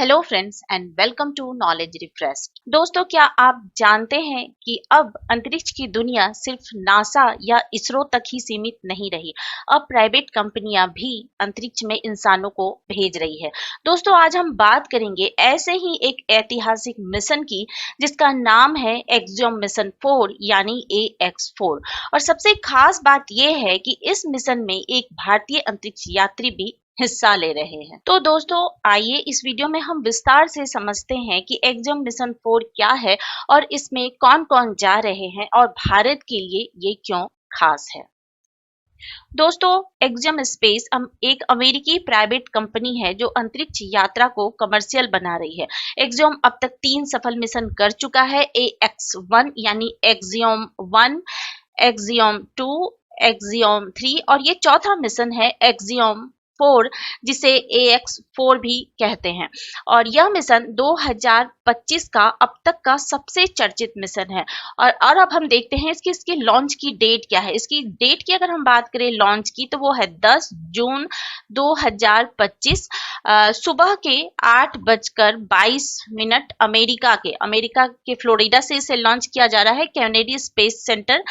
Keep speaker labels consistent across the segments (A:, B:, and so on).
A: Hello friends and welcome to knowledge refreshed. दोस्तों, क्या आप जानते हैं कि अब अंतरिक्ष की दुनिया सिर्फ नासा या इसरो तक ही सीमित नहीं रही। अब प्राइवेट कंपनियां भी अंतरिक्ष में इंसानों को भेज रही है। दोस्तों, आज हम बात करेंगे ऐसे ही एक ऐतिहासिक मिशन की जिसका नाम है एक्सियोम मिशन 4 यानी AX4। और सबसे खास बात यह है कि इस मिशन में एक भारतीय अंतरिक्ष यात्री भी हिस्सा ले रहे हैं। तो दोस्तों, आइए इस वीडियो में हम विस्तार से समझते हैं कि एक्सियोम मिशन 4 क्या है और इसमें कौन कौन जा रहे हैं और भारत के लिए ये क्यों खास है। दोस्तों, एक्सियोम स्पेस एक अमेरिकी प्राइवेट कंपनी है जो अंतरिक्ष यात्रा को कमर्शियल बना रही है। एक्सियोम अब तक 3 सफल मिशन कर चुका है। AX1 यानी एक्सियोम 1, एक्सियोम 2, एक्सियोम 3 और ये चौथा मिशन है एक्सियोम 4 जिसे AX4 भी कहते हैं। और यह मिशन 2025 का अब तक का सबसे चर्चित मिशन है। और अब हम देखते हैं इसकी लॉन्च की डेट क्या है। इसकी डेट की अगर हम बात करें लॉन्च की, तो वो है 10 जून 2025 सुबह के 8:22 अमेरिका के फ्लोरिडा से इसे लॉन्च किया जा रहा है। कैनेडी स्पेस सेंटर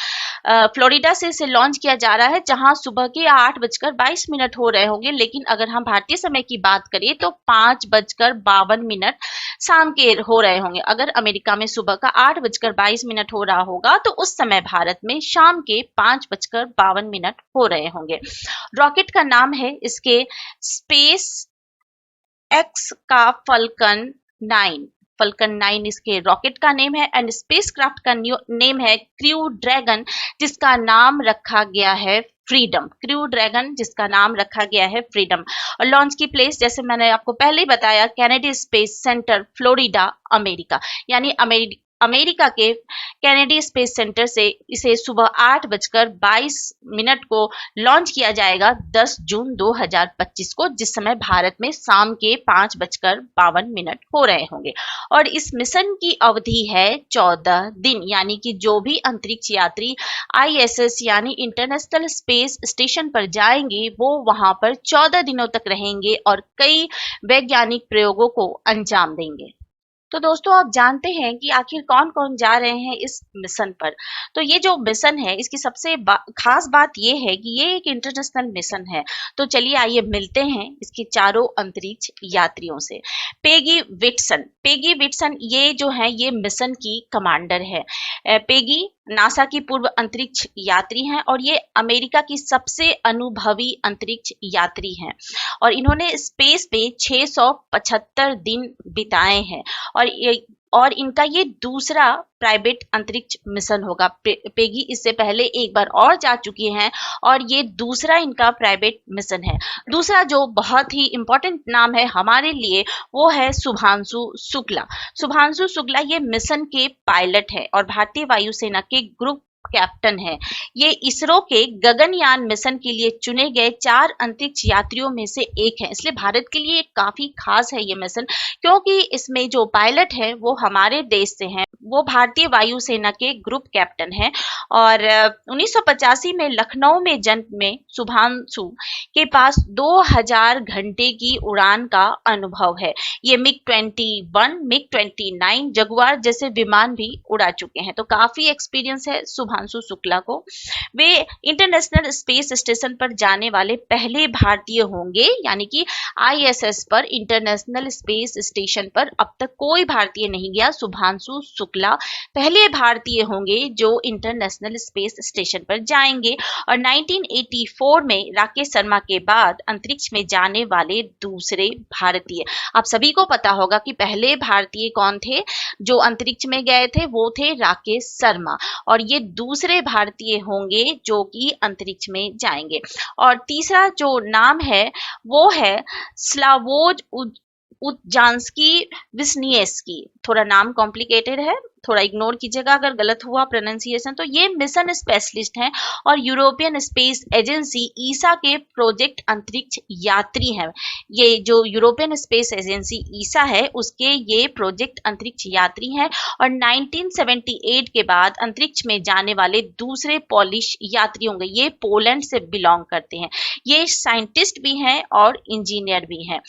A: फ्लोरिडा से इसे लॉन्च किया जा रहा है, जहां सुबह के 8:22 हो रहे होंगे। लेकिन अगर हम भारतीय समय की बात करें तो 5:52 शाम के हो रहे होंगे। अगर अमेरिका में सुबह का 8:22 हो रहा होगा तो उस समय भारत में शाम के 5:52 हो रहे होंगे। रॉकेट का नाम है इसके स्पेस एक्स का फल्कन 9 इसके रॉकेट का नेम है। एंड स्पेसक्राफ्ट का नेम है क्रू ड्रैगन, जिसका नाम रखा गया है फ्रीडम। और लॉन्च की प्लेस, जैसे मैंने आपको पहले ही बताया, Kennedy space centre Florida America, यानी अमेरिका के कैनेडी स्पेस सेंटर से इसे सुबह 8:22 को लॉन्च किया जाएगा 10 जून 2025 को, जिस समय भारत में शाम के 5:52 हो रहे होंगे। और इस मिशन की अवधि है 14 दिन, यानी कि जो भी अंतरिक्ष यात्री ISS यानी इंटरनेशनल स्पेस स्टेशन पर जाएंगे वो वहां पर 14 दिनों तक रहेंगे और कई वैज्ञानिक प्रयोगों को अंजाम देंगे। तो दोस्तों, आप जानते हैं कि आखिर कौन कौन जा रहे हैं इस मिशन पर। तो ये जो मिशन है इसकी सबसे खास बात ये है कि ये एक इंटरनेशनल मिशन है। तो चलिए आइए मिलते हैं इसके चारों अंतरिक्ष यात्रियों से। पेगी विटसन ये जो है ये मिशन की कमांडर है। पेगी नासा की पूर्व अंतरिक्ष यात्री हैं और ये अमेरिका की सबसे अनुभवी अंतरिक्ष यात्री हैं। और इन्होंने स्पेस पे 675 दिन बिताए हैं और इनका ये दूसरा प्राइवेट अंतरिक्ष मिशन होगा। पेगी इससे पहले एक बार और जा चुकी हैं और ये दूसरा इनका प्राइवेट मिशन है। दूसरा जो बहुत ही इम्पोर्टेंट नाम है हमारे लिए वो है शुभांशु शुक्ला ये मिशन के पायलट है और भारतीय वायुसेना के ग्रुप कैप्टन है। ये इसरो के गगनयान मिशन के लिए चुने गए 4 अंतरिक्ष यात्रियों में से एक है। इसलिए भारत के लिए काफी खास है ये मिशन, क्योंकि इसमें जो पायलट है वो हमारे देश से हैं। वो भारतीय वायुसेना के ग्रुप कैप्टन हैं और 1985 में लखनऊ में जन्म में शुभांशु के पास 2000 घंटे की उड़ान का अनुभव है। ये MiG-21, MiG-29, जगुआर जैसे विमान भी उड़ा चुके हैं। तो काफी एक्सपीरियंस है शुभांशु शुक्ला को। वे इंटरनेशनल स्पेस स्टेशन पर जाने वाले पहले भारतीय होंगे, यानी कि ISS पर इंटरनेशनल स्पेस स्टेशन पर अब तक कोई भारतीय नहीं गया। शुभांशु शुक्ला पहले भारतीय होंगे जो इंटरनेशनल स्पेस स्टेशन पर जाएंगे और 1984 में राकेश शर्मा के बाद अंतरिक्ष में जाने वाले दूसरे भारतीय। आप सभी को पता होगा कि पहले भारतीय कौन थे जो अंतरिक्ष में गए थे, वो थे राकेश शर्मा और ये दूसरे भारतीय होंगे जो कि अंतरिक्ष में जाएंगे। और तीसरा जो नाम है वो है स्लावोज उजांस्की विस्निएस्की। थोड़ा नाम कॉम्प्लिकेटेड है, थोड़ा इग्नोर कीजिएगा अगर गलत हुआ प्रोनाउंसिएशन। तो ये मिशन स्पेशलिस्ट हैं और यूरोपियन स्पेस एजेंसी ईसा के प्रोजेक्ट अंतरिक्ष यात्री हैं। ये जो यूरोपियन स्पेस एजेंसी ईसा है उसके ये प्रोजेक्ट अंतरिक्ष यात्री हैं और 1978 के बाद अंतरिक्ष में जाने वाले दूसरे पोलिश यात्री होंगे। ये पोलैंड से बिलोंग करते हैं। ये साइंटिस्ट भी हैं और इंजीनियर भी हैं।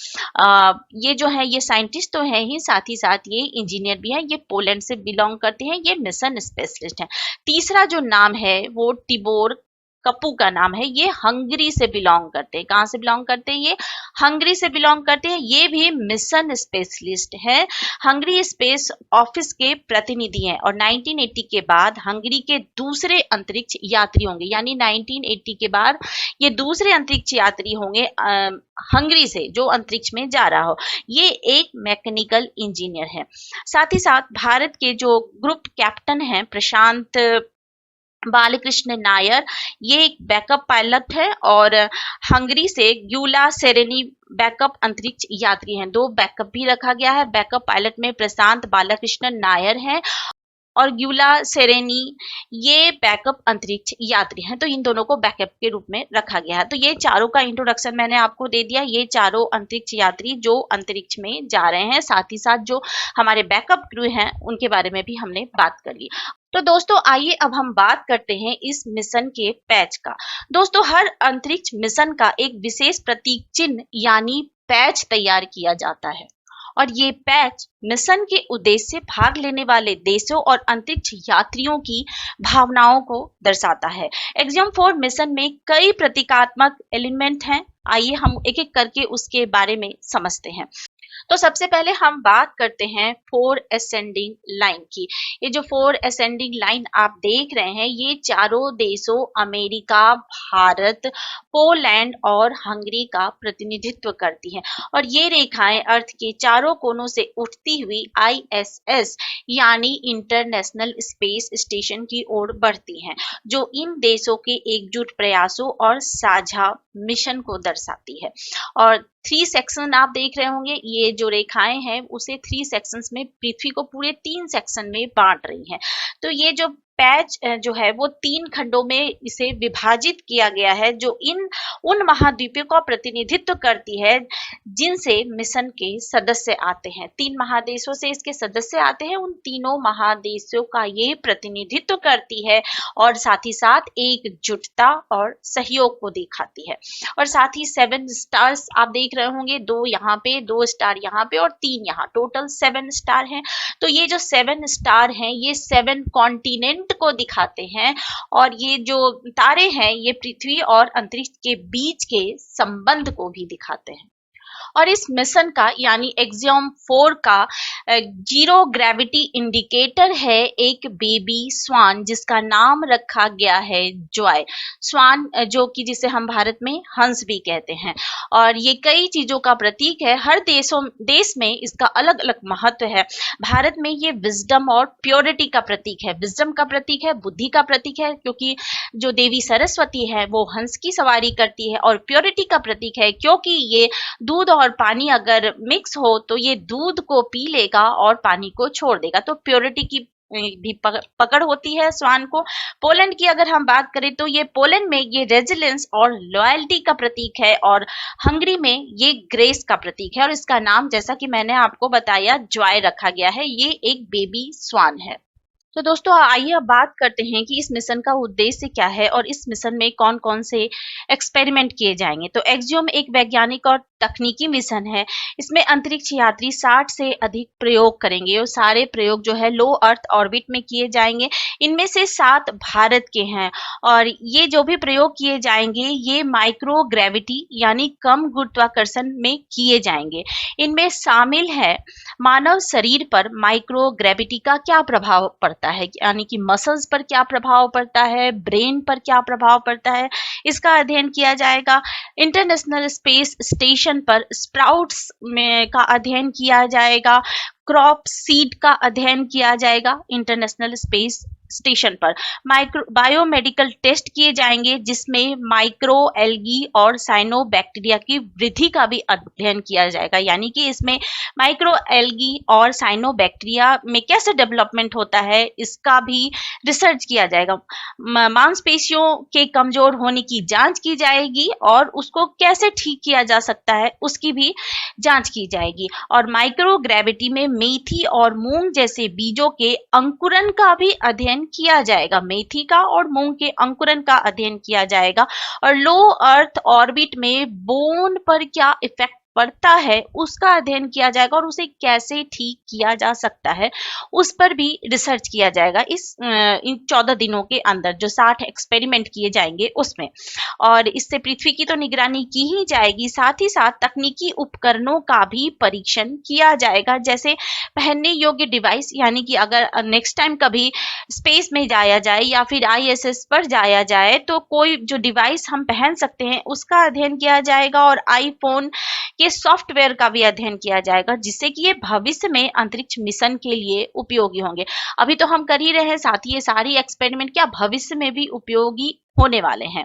A: ये जो है ये साइंटिस्ट तो है ही, साथ ही साथ ये इंजीनियर भी है। ये पोलैंड से बिलोंग करते हैं। ये मिशन स्पेशलिस्ट हैं। तीसरा जो नाम है वो टिबोर कपू का नाम है। ये हंगरी से बिलोंग करते हैं। कहाँ से बिलोंग करते हैं? ये हंगरी से बिलोंग करते हैं। ये भी मिशन स्पेशलिस्ट है। हंगरी स्पेस ऑफिस के प्रतिनिधि हैं और 1980 के बाद हंगरी के दूसरे अंतरिक्ष यात्री होंगे। यानी 1980 के बाद ये दूसरे अंतरिक्ष यात्री होंगे हंगरी से, जो अंतरिक्ष में जा रहा हो। ये एक मैकेनिकल इंजीनियर है। साथ ही साथ भारत के जो ग्रुप कैप्टन हैं प्रशांत बालकृष्ण नायर, ये एक बैकअप पायलट है और हंगरी से ग्यूला सेरेनी बैकअप अंतरिक्ष यात्री हैं। 2 बैकअप भी रखा गया है। बैकअप पायलट में प्रशांत बालकृष्ण नायर हैं और ग्यूला सेरेनी ये बैकअप अंतरिक्ष यात्री हैं। तो इन दोनों को बैकअप के रूप में रखा गया है। तो ये चारों का इंट्रोडक्शन मैंने आपको दे दिया। ये चारों अंतरिक्ष यात्री जो अंतरिक्ष में जा रहे हैं, साथ ही साथ जो हमारे बैकअप क्रू हैं उनके बारे में भी हमने बात कर ली। तो दोस्तों आइए अब हम बात करते हैं इस मिशन के पैच का। दोस्तों हर अंतरिक्ष मिशन का एक विशेष प्रतीक चिन्ह यानी पैच तैयार किया जाता है और ये पैच मिशन के उद्देश्य से भाग लेने वाले देशों और अंतरिक्ष यात्रियों की भावनाओं को दर्शाता है। एक्सियम 4 मिशन में कई प्रतीकात्मक एलिमेंट हैं। आइए हम एक एक करके उसके बारे में समझते हैं। तो सबसे पहले हम बात करते हैं 4 असेंडिंग लाइन की। ये जो 4 असेंडिंग लाइन आप देख रहे हैं ये चारों देशों अमेरिका, भारत, पोलैंड और हंगरी का प्रतिनिधित्व करती हैं और ये रेखाएं अर्थ के चारों कोनों से उठती हुई ISS यानी इंटरनेशनल स्पेस स्टेशन की ओर बढ़ती हैं, जो इन देशों के एकजुट प्रयासों और साझा मिशन को दर्शाती है। और 3 सेक्शन आप देख रहे होंगे, ये जो रेखाएं हैं उसे 3 सेक्शंस में, पृथ्वी को पूरे 3 सेक्शन में बांट रही हैं। तो ये जो पैच जो है वो 3 खंडों में इसे विभाजित किया गया है, जो उन महाद्वीपों का प्रतिनिधित्व करती है जिनसे मिशन के सदस्य आते हैं। 3 महादेशों से इसके सदस्य आते हैं। उन तीनों महादेशों का ये प्रतिनिधित्व करती है और साथ ही साथ एकजुटता और सहयोग को दिखाती है। और साथ ही 7 स्टार्स आप देख रहे होंगे, 2 यहाँ पे, 2 स्टार यहाँ पे और 3 यहाँ, टोटल 7 स्टार हैं। तो ये जो 7 स्टार हैं ये 7 कॉन्टिनेंट को दिखाते हैं और ये जो तारे हैं ये पृथ्वी और अंतरिक्ष के बीच के संबंध को भी दिखाते हैं। और इस मिशन का यानी एक्सियम 4 का जीरो ग्रेविटी इंडिकेटर है एक बेबी स्वान, जिसका नाम रखा गया है जॉय स्वान, जो कि जिसे हम भारत में हंस भी कहते हैं। और ये कई चीजों का प्रतीक है। हर देश में इसका अलग अलग महत्व है। भारत में ये विजडम और प्योरिटी का प्रतीक है। विजडम का प्रतीक है, बुद्धि का प्रतीक है, क्योंकि जो देवी सरस्वती है वो हंस की सवारी करती है। और प्योरिटी का प्रतीक है क्योंकि ये दूध और पानी अगर मिक्स हो तो ये दूध को पी लेगा और पानी को छोड़ देगा। तो प्योरिटी की भी पकड़ होती है स्वान को। पोलैंड की अगर हम बात करें तो ये पोलैंड में ये रेजिलेंस और लॉयल्टी का प्रतीक है और हंगरी में ये ग्रेस का प्रतीक है और इसका नाम जैसा कि मैंने आपको बताया जॉय रखा गया है। ये एक बेबी स्वान है। तो दोस्तों आइए अब बात करते हैं कि इस मिशन का उद्देश्य क्या है और इस मिशन में कौन कौन से एक्सपेरिमेंट किए जाएंगे। तो एक्सियम एक वैज्ञानिक और तकनीकी मिशन है। इसमें अंतरिक्ष यात्री 60 से अधिक प्रयोग करेंगे और सारे प्रयोग जो है लो अर्थ ऑर्बिट में किए जाएंगे। इनमें से 7 भारत के हैं और ये जो भी प्रयोग किए जाएंगे ये माइक्रो ग्रेविटी यानी कम गुरुत्वाकर्षण में किए जाएंगे। इनमें शामिल है मानव शरीर पर माइक्रो ग्रेविटी का क्या प्रभाव पड़ता है, यानी कि मसल्स पर क्या प्रभाव पड़ता है, ब्रेन पर क्या प्रभाव पड़ता है, इसका अध्ययन किया जाएगा। इंटरनेशनल स्पेस स्टेशन पर स्प्राउट्स में का अध्ययन किया जाएगा। क्रॉप सीड का अध्ययन किया जाएगा इंटरनेशनल स्पेस स्टेशन पर बायोमेडिकल टेस्ट किए जाएंगे, जिसमें माइक्रो एल्गी और साइनोबैक्टीरिया की वृद्धि का भी अध्ययन किया जाएगा। यानी कि इसमें माइक्रो एल्गी और साइनोबैक्टीरिया में कैसे डेवलपमेंट होता है, इसका भी रिसर्च किया जाएगा। मांसपेशियों के कमजोर होने की जांच की जाएगी और उसको कैसे ठीक किया जा सकता है उसकी भी जांच की जाएगी। और माइक्रोग्रेविटी में मेथी और मूंग जैसे बीजों के अंकुरन का भी अध्ययन किया जाएगा। मेथी का और मूंग के अंकुरन का अध्ययन किया जाएगा। और लो अर्थ ऑर्बिट में बोन पर क्या इफेक्ट पड़ता है उसका अध्ययन किया जाएगा और उसे कैसे ठीक किया जा सकता है उस पर भी रिसर्च किया जाएगा इन 14 दिनों के अंदर, जो 60 एक्सपेरिमेंट किए जाएंगे उसमें। और इससे पृथ्वी की तो निगरानी की ही जाएगी, साथ ही साथ तकनीकी उपकरणों का भी परीक्षण किया जाएगा, जैसे पहनने योग्य डिवाइस। यानी कि अगर नेक्स्ट टाइम कभी स्पेस में जाया जाए या फिर आईएसएस पर जाया जाए तो कोई जो डिवाइस हम पहन सकते हैं उसका अध्ययन किया जाएगा। और आईफोन के सॉफ्टवेयर का भी अध्ययन किया जाएगा, जिससे कि ये भविष्य में अंतरिक्ष मिशन के लिए उपयोगी होंगे। अभी तो हम कर ही रहे हैं, साथ ही ये सारी एक्सपेरिमेंट क्या भविष्य में भी उपयोगी होने वाले हैं।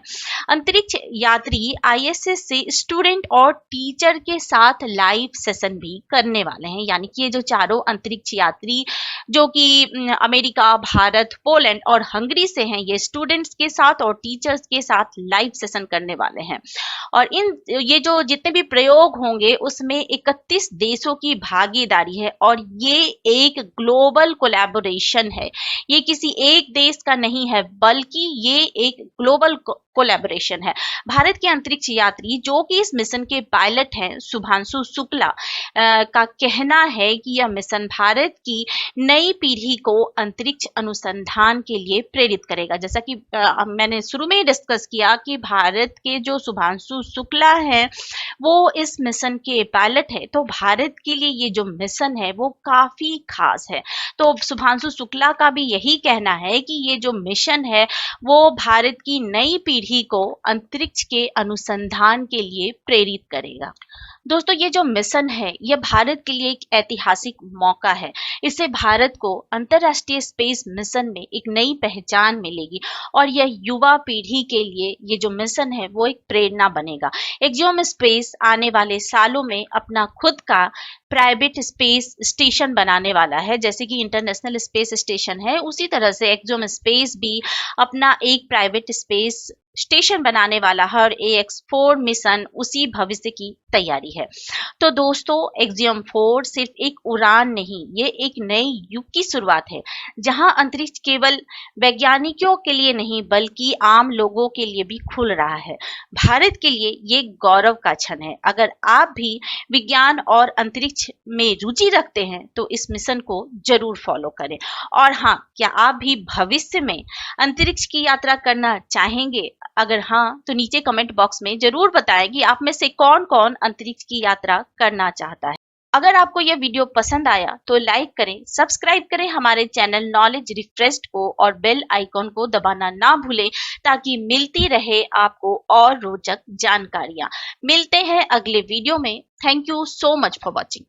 A: अंतरिक्ष यात्री आईएसएस से स्टूडेंट और टीचर के साथ लाइव सेशन भी करने वाले हैं। यानी कि ये जो चारों अंतरिक्ष यात्री जो कि अमेरिका, भारत, पोलैंड और हंगरी से हैं, ये स्टूडेंट्स के साथ और टीचर्स के साथ लाइव सेशन करने वाले हैं। और ये जो जितने भी प्रयोग होंगे उसमें 31 देशों की भागीदारी है और ये एक ग्लोबल कोलैबोरेशन है। ये किसी एक देश का नहीं है, बल्कि ये एक ग्लोबल कोलैबोरेशन है। भारत के अंतरिक्ष यात्री जो कि इस मिशन के पायलट हैं, शुभांशु शुक्ला का कहना है कि यह मिशन भारत की नई पीढ़ी को अंतरिक्ष अनुसंधान के लिए प्रेरित करेगा। जैसा कि मैंने शुरू में ही डिस्कस किया कि भारत के जो शुभांशु शुक्ला हैं वो इस मिशन के पायलट है, तो भारत के लिए ये जो मिशन है वो काफी खास है। तो शुभांशु शुक्ला का भी यही कहना है कि ये जो मिशन है वो भारत की नई पीढ़ी को अंतरिक्ष के अनुसंधान के लिए प्रेरित करेगा। दोस्तों, ये जो मिशन है ये भारत के लिए एक ऐतिहासिक मौका है। इससे भारत को अंतरराष्ट्रीय स्पेस मिशन में एक नई पहचान मिलेगी और यह युवा पीढ़ी के लिए ये जो मिशन है वो एक प्रेरणा बनेगा। एक्सियोम स्पेस आने वाले सालों में अपना खुद का प्राइवेट स्पेस स्टेशन बनाने वाला है। जैसे कि इंटरनेशनल स्पेस स्टेशन है, उसी तरह से एक्सियोम स्पेस भी अपना एक प्राइवेट स्पेस स्टेशन बनाने वाला है और AX4 मिशन उसी भविष्य की तैयारी है। तो दोस्तों, एक्सियम 4 सिर्फ एक उड़ान नहीं, ये एक नई युग की शुरुआत है, जहां अंतरिक्ष केवल वैज्ञानिकों के लिए नहीं बल्कि आम लोगों के लिए भी खुल रहा है। भारत के लिए ये गौरव का क्षण है। अगर आप भी विज्ञान और अंतरिक्ष में रुचि रखते हैं तो इस मिशन को जरूर फॉलो करें। और हाँ, क्या आप भी भविष्य में अंतरिक्ष की यात्रा करना चाहेंगे? अगर हाँ, तो नीचे कमेंट बॉक्स में जरूर बताएं कि आप में से कौन कौन अंतरिक्ष की यात्रा करना चाहता है। अगर आपको यह वीडियो पसंद आया तो लाइक करें, सब्सक्राइब करें हमारे चैनल नॉलेज रिफ्रेश्ड को और बेल आइकॉन को दबाना ना भूलें, ताकि मिलती रहे आपको और रोचक जानकारियां। मिलते हैं अगले वीडियो में। Thank you so much for watching.